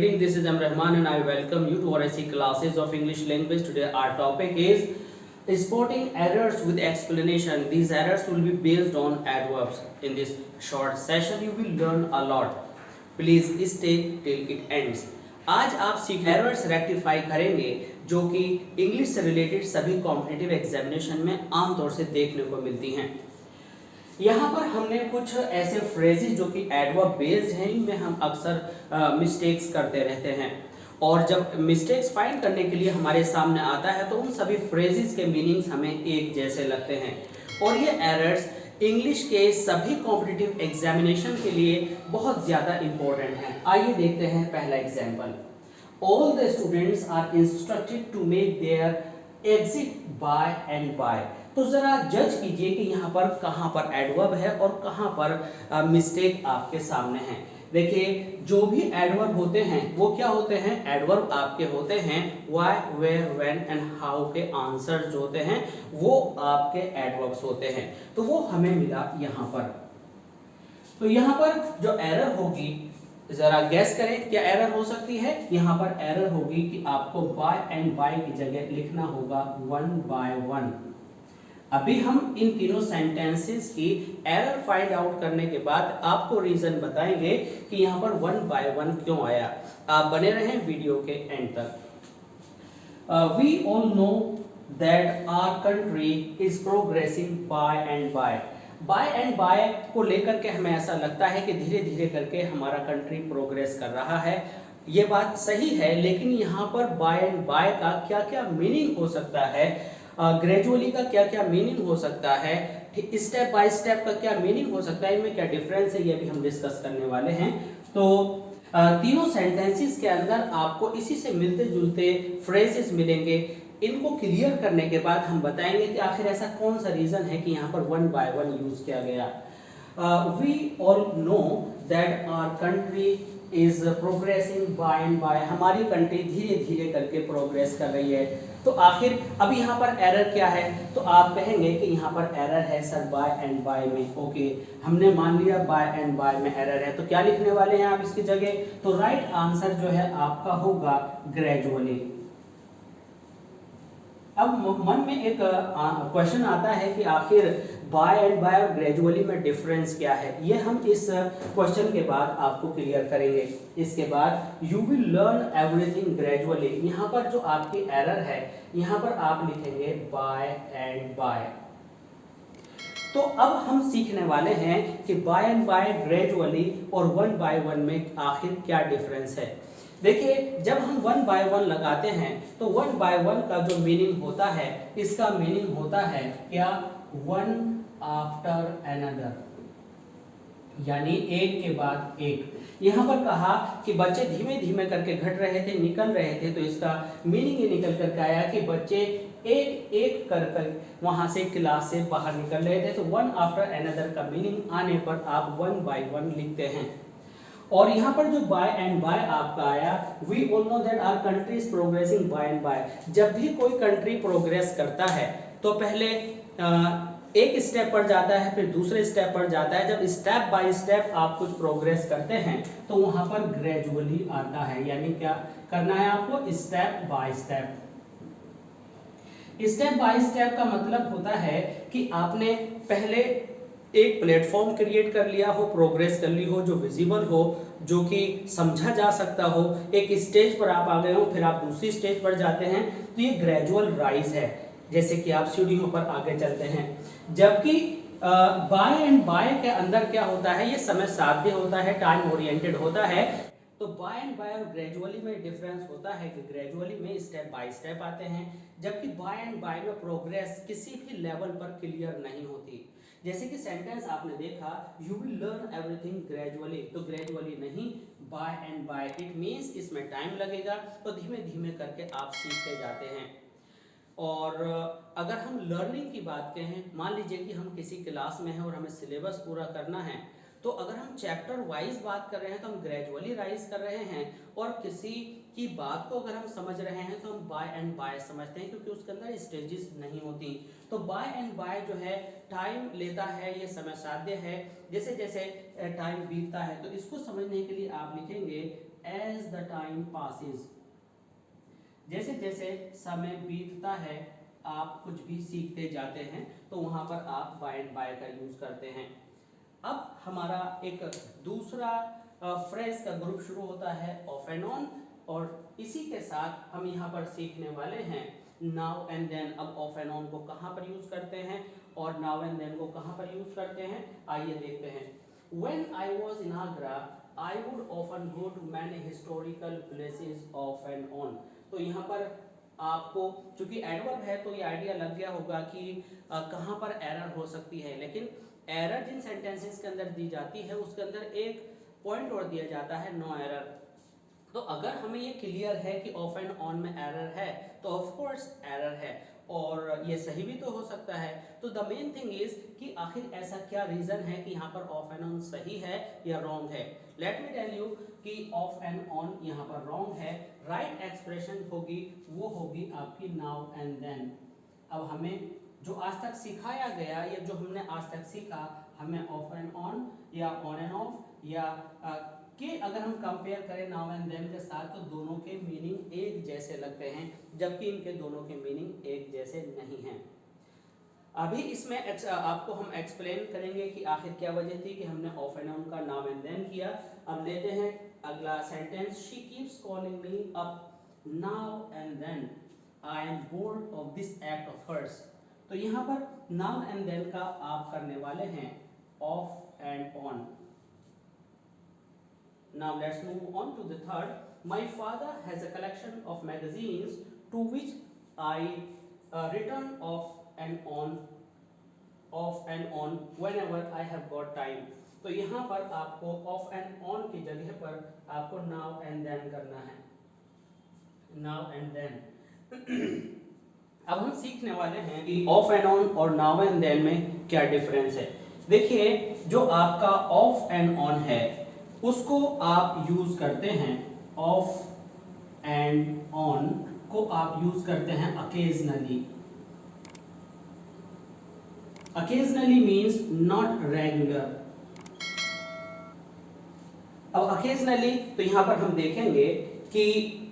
evening. This is M. Rahman and I welcome you to our SC classes of English language. Today our topic is spotting errors with explanation. These errors will be based on adverbs. In this short session, you will learn a lot. Please stay till it ends. आज आप सीख errors rectify करेंगे जो कि English से related सभी competitive examination में आमतौर से देखने को मिलती हैं। यहाँ पर हमने कुछ ऐसे फ्रेजेस जो कि एडवर्ब बेस्ड हैं, इनमें हम अक्सर मिस्टेक्स करते रहते हैं और जब मिस्टेक्स फाइंड करने के लिए हमारे सामने आता है तो उन सभी फ्रेजेस के मीनिंग्स हमें एक जैसे लगते हैं और ये एरर्स इंग्लिश के सभी कॉम्पिटिटिव एग्जामिनेशन के लिए बहुत ज़्यादा इम्पोर्टेंट हैं। आइए देखते हैं पहला example. All the students are instructed to make their exit by and by. तो ज़रा जज कीजिए कि यहाँ पर कहाँ पर एडवर्ब है और कहाँ पर मिस्टेक आपके सामने है। देखिए जो भी एडवर्ब होते हैं वो क्या होते हैं, एडवर्ब आपके होते हैं why, where, when and how के आंसर जो होते हैं वो आपके एडवर्ब्स होते हैं। तो वो हमें मिला यहाँ पर। तो यहाँ पर जो एरर होगी जरा गैस करें क्या एरर हो सकती है। यहाँ पर एरर होगी कि आपको बाय एंड बाय की जगह लिखना होगा वन बाय वन। अभी हम इन तीनों सेंटेंसेस की एरर फाइंड आउट करने के बाद आपको रीजन बताएंगे कि यहाँ पर वन बाय वन क्यों आया। आप बने रहें वीडियो के एंड तक। We all know that our country is progressing by and by. By and by को लेकर के हमें ऐसा लगता है कि धीरे धीरे करके हमारा कंट्री प्रोग्रेस कर रहा है। ये बात सही है, लेकिन यहाँ पर बाय एंड बाय का क्या क्या मीनिंग हो सकता है, ग्रेजुअली का क्या क्या मीनिंग हो सकता है, स्टेप बाय स्टेप का क्या मीनिंग हो सकता है, इनमें क्या डिफरेंस है, ये भी हम डिस्कस करने वाले हैं। तो तीनों सेंटेंसेस के अंदर आपको इसी से मिलते जुलते फ्रेजेस मिलेंगे। इनको क्लियर करने के बाद हम बताएंगे कि आखिर ऐसा कौन सा रीजन है कि यहाँ पर वन बाय वन यूज किया गया। We all know that our country is progressing by and by. हमारी कंट्री धीरे धीरे करके प्रोग्रेस कर रही है। तो आखिर अब यहाँ पर एरर क्या है, तो आप कहेंगे कि यहाँ पर एरर है सर बाय एंड बाय में। ओके, हमने मान लिया बाय एंड बाय में एरर है, तो क्या लिखने वाले हैं आप इसकी जगह। तो राइट आंसर जो है आपका होगा ग्रेजुअली। अब मन में एक क्वेश्चन आता है कि आखिर बाय एंड बाय और ग्रेजुअली में डिफरेंस क्या है। ये हम इस क्वेश्चन के बाद आपको क्लियर करेंगे। इसके बाद you will learn everything gradually. यहाँ पर जो आपकी एरर है यहाँ पर आप लिखेंगे बाय एंड बाय। तो अब हम सीखने वाले हैं कि बाय एंड बाय, ग्रेजुअली और वन बाय वन में आखिर क्या डिफरेंस है। देखिए जब हम वन बाय वन लगाते हैं तो वन बाय वन का जो मीनिंग होता है, इसका मीनिंग होता है क्या, वन आफ्टर अनदर, यानी एक के बाद एक। यहाँ पर कहा कि बच्चे धीमे धीमे करके घट रहे थे, निकल रहे थे, तो इसका मीनिंग ये निकल करके आया कि बच्चे एक एक कर वहां से क्लास से बाहर निकल रहे थे। तो वन आफ्टर अनदर का मीनिंग आने पर आप वन बाय वन लिखते हैं। और यहाँ पर जो बाय एंड बाय आपका आया, we all know that our country is progressing by and by. जब भी कोई कंट्री प्रोग्रेस करता है तो पहले एक स्टेप पर जाता है, फिर दूसरे स्टेप पर जाता है। जब स्टेप बाय स्टेप आप कुछ प्रोग्रेस करते हैं तो वहां पर ग्रेजुअली आता है, यानी क्या करना है आपको, step by step. Step by step का मतलब होता है कि आपने पहले एक प्लेटफॉर्म क्रिएट कर लिया हो, प्रोग्रेस कर ली हो, जो विजिबल हो, जो कि समझा जा सकता हो। एक स्टेज पर आप आ गए हो, फिर आप दूसरी स्टेज पर जाते हैं, तो ये ग्रेजुअल राइज है, जैसे कि आप सीढ़ियों पर आगे चलते हैं। जबकि बाय एंड बाय के अंदर क्या होता है, ये समय साध्य होता है, टाइम ओरिएंटेड होता है। तो बाय एंड बाय और ग्रेजुअली में डिफरेंस होता है कि ग्रेजुअली में स्टेप बाय स्टेप आते हैं, जबकि बाय एंड बाय में प्रोग्रेस किसी भी लेवल पर क्लियर नहीं होती। जैसे कि सेंटेंस आपने देखा, you will learn everything gradually, तो ग्रेजुअली नहीं, by and by. It means इसमें टाइम लगेगा, तो धीमे धीमे करके आप सीखते जाते हैं। और अगर हम लर्निंग की बात करें, मान लीजिए कि हम किसी क्लास में हैं और हमें सिलेबस पूरा करना है, तो अगर हम चैप्टर वाइज बात कर रहे हैं तो हम ग्रेजुअली राइज कर रहे हैं, और किसी की बात को अगर हम समझ रहे हैं तो हम बाय एंड बाय समझते हैं, क्योंकि उसके अंदर स्टेजेस नहीं होती। तो बाय एंड बाय जो है टाइम लेता है, ये समय साध्य है। जैसे जैसे टाइम बीतता है तो इसको समझने के लिए आप लिखेंगे as the the time passes, जैसे जैसे समय बीतता है आप कुछ भी सीखते जाते हैं, तो वहां पर आप बाय एंड बाय का यूज करते हैं। अब हमारा एक दूसरा फ्रेज का ग्रुप शुरू होता है ऑफ एंड ऑन, और इसी के साथ हम यहाँ पर सीखने वाले हैं नाउ एंड देन। अब ऑफ एंड ऑन को कहाँ पर यूज करते हैं और नाउ एंड देन को कहाँ पर यूज करते हैं, आइए देखते हैं। When I was in Agra, I would often go to many historical places off and on। तो यहाँ पर आपको चूंकि एडवर्ब है तो ये आइडिया लग गया होगा कि कहाँ पर एरर हो सकती है, लेकिन एरर जिन सेंटेंसेस के अंदर दी जाती है उसके अंदर एक पॉइंट और दिया जाता है, नो एरर। तो अगर हमें ये क्लियर है कि ऑफ एंड ऑन में एरर है तो ऑफ कोर्स एरर है, और ये सही भी तो हो सकता है। तो द मेन थिंग इज कि आखिर ऐसा क्या रीजन है कि यहाँ पर ऑफ एंड ऑन सही है या रॉन्ग है। लेट मी टेल यू कि ऑफ एंड ऑन यहाँ पर रॉन्ग है। राइट एक्सप्रेशन होगी वो होगी आपकी नाउ एंड देन। अब हमें जो आज तक सिखाया गया या जो हमने आज तक सीखा, हमें ऑफ एंड ऑन या ऑन एंड ऑफ या कि अगर हम कंपेयर करें नाउ एंड देन के साथ तो दोनों के मीनिंग एक जैसे लगते हैं, जबकि इनके दोनों के मीनिंग एक जैसे नहीं हैं। अभी इसमें आपको हम एक्सप्लेन करेंगे कि आखिर क्या वजह थी कि हमने ऑफ एंड ऑन का नाउ एंड देन किया। अब लेते हैं अगला sentence, she keeps calling me up now and then, I am bored of this act of hers. तो यहाँ पर नाउ एंड देन का आप करने वाले हैं of and on. Now let's move on to the third. My father has a collection of magazines to which I return off and on whenever I have got time। तो यहाँ पर आपको off and on की जगह पर आपको now and then करना है, now and then। अब हम सीखने वाले हैं कि off and on और now and then में क्या डिफरेंस है। देखिए, जो आपका off and on है उसको आप यूज करते हैं, ऑफ एंड ऑन को आप यूज करते हैं occasionally. Occasionally means not regular. अब अकेजनली तो यहां पर हम देखेंगे कि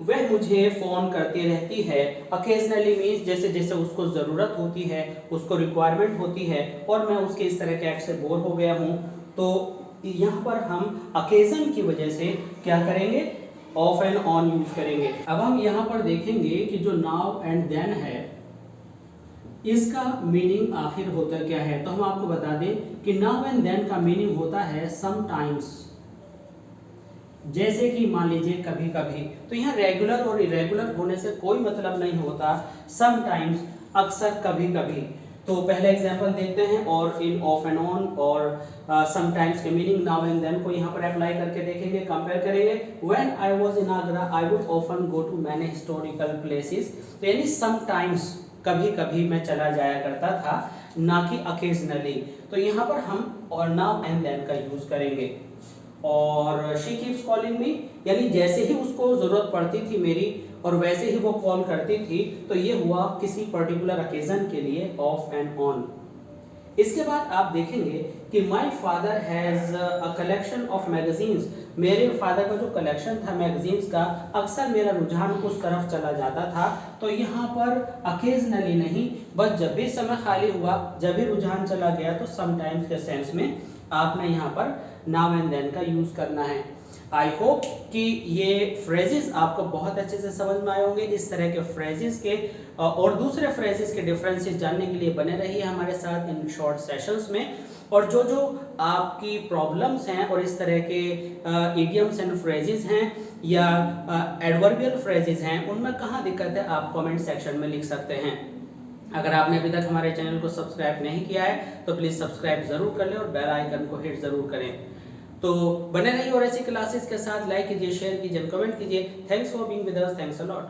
वह मुझे फोन करती रहती है। अकेजनली मीन्स जैसे जैसे उसको जरूरत होती है, उसको रिक्वायरमेंट होती है और मैं उसके इस तरह के एक्ट से बोर हो गया हूं, तो यहाँ पर हम अकेजन की वजह से क्या करेंगे, ऑफ एंड ऑन यूज करेंगे। अब हम यहाँ पर देखेंगे कि जो नाउ एंड देन है इसका मीनिंग आखिर होता क्या है। तो हम आपको बता दें कि नाउ एंड देन का मीनिंग होता है समटाइम्स, जैसे कि मान लीजिए कभी कभी। तो यहाँ रेगुलर और इरेगुलर होने से कोई मतलब नहीं होता, समटाइम्स अक्सर कभी कभी। तो पहले एग्जांपल देखते हैं और इन ऑफ एंड ऑन और समटाइम्स के मीनिंग नाउ एंड देन को यहाँ पर अप्लाई करके देखेंगे, कंपेयर करेंगे। When I was in Agra I would often go to many historical places. तो यानी समटाइम्स कभी कभी मैं चला जाया करता था, ना कि अकेजनली। तो यहाँ पर हम और नाउ एंड देन का यूज करेंगे। और शी कीप्स कॉलिंग मी, यानी जैसे ही उसको जरूरत पड़ती थी मेरी और वैसे ही वो कॉल करती थी, तो ये हुआ किसी पर्टिकुलर ओकेजन के लिए ऑफ एंड ऑन। इसके बाद आप देखेंगे कि my father has a collection of magazines. मेरे फादर का जो कलेक्शन था मैगजीन्स का, अक्सर मेरा रुझान उस तरफ चला जाता था। तो यहाँ पर अकेजनली नहीं, बस जब भी समय खाली हुआ, जब भी रुझान चला गया, तो समटाइम्स के सेंस में आपने यहाँ पर नाउ एंड देन का यूज करना है। आई होप कि ये फ्रेजेस आपको बहुत अच्छे से समझ में आए होंगे। इस तरह के फ्रेजेस के और दूसरे फ्रेजेस के डिफरेंसेस जानने के लिए बने रहिए हमारे साथ इन शॉर्ट सेशंस में। और जो जो आपकी प्रॉब्लम्स हैं और इस तरह के इडियम्स एंड फ्रेजेस हैं या एडवर्बियल फ्रेजेस हैं, उनमें कहाँ दिक्कत है आप कमेंट सेक्शन में लिख सकते हैं। अगर आपने अभी तक हमारे चैनल को सब्सक्राइब नहीं किया है तो प्लीज़ सब्सक्राइब जरूर कर लें और बेल आइकन को हिट जरूर करें। तो बने रहिए और ऐसी क्लासेस के साथ। लाइक कीजिए, शेयर कीजिए, कमेंट कीजिए। Thanks for being with us, thanks a lot.